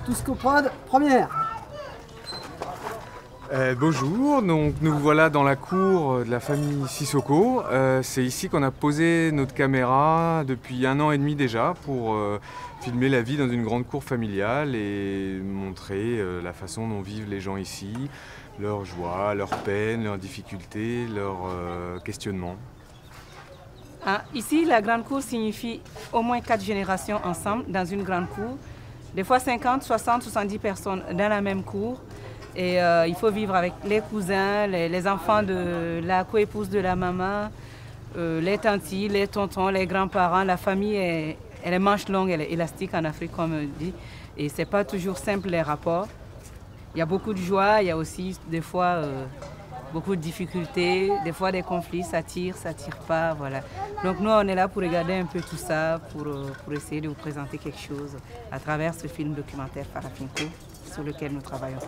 Touscoprod, première. Bonjour, donc nous voilà dans la cour de la famille Sissoko. C'est ici qu'on a posé notre caméra depuis 1 an et demi déjà pour filmer la vie dans une grande cour familiale et montrer la façon dont vivent les gens ici, leurs joies, leurs peines, leurs difficultés, leurs questionnements. Ici, la grande cour signifie au moins 4 générations ensemble dans une grande cour. Des fois 50, 60, 70 personnes dans la même cour. Et il faut vivre avec les cousins, les enfants de la coépouse de la maman, les tantis, les tontons, les grands-parents. La famille, elle est manche longue, elle est élastique en Afrique, comme on dit. Et ce n'est pas toujours simple les rapports. Il y a beaucoup de joie, il y a aussi des fois beaucoup de difficultés, des fois des conflits, ça tire pas, voilà. Donc nous, on est là pour regarder un peu tout ça, pour essayer de vous présenter quelque chose à travers ce film documentaire Farafinko sur lequel nous travaillons.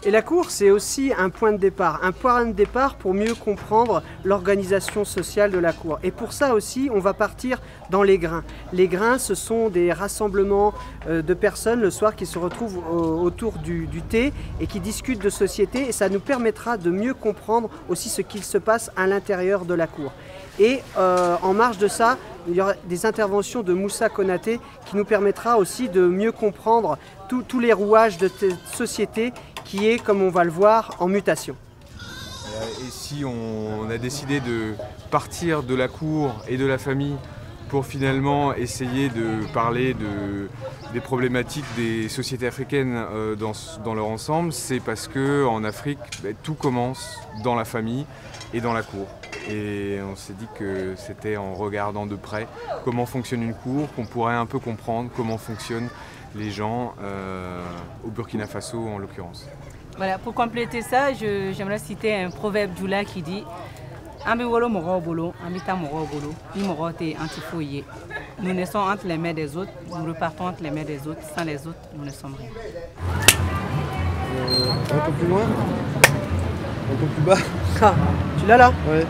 Et la cour, c'est aussi un point de départ pour mieux comprendre l'organisation sociale de la cour. Et pour ça aussi, on va partir dans les grains. Les grains, ce sont des rassemblements de personnes le soir qui se retrouvent autour du thé et qui discutent de société. Et ça nous permettra de mieux comprendre aussi ce qu'il se passe à l'intérieur de la cour. Et en marge de ça, il y aura des interventions de Moussa Konaté qui nous permettra aussi de mieux comprendre tous les rouages de cette société qui est, comme on va le voir, en mutation. Et si on a décidé de partir de la cour et de la famille pour finalement essayer de parler des problématiques des sociétés africaines dans leur ensemble, c'est parce qu'en Afrique, tout commence dans la famille et dans la cour. Et on s'est dit que c'était en regardant de près comment fonctionne une cour qu'on pourrait un peu comprendre comment fonctionnent les gens au Burkina Faso en l'occurrence. Voilà, pour compléter ça, j'aimerais citer un proverbe djoula qui dit Ambiwolo moro bolo, amita moro bolo, ni moro te antifoye. Nous naissons entre les mains des autres, nous repartons entre les mains des autres, sans les autres, nous ne sommes rien. Un peu plus loin, un peu plus bas. Ah, tu l'as là? Ouais.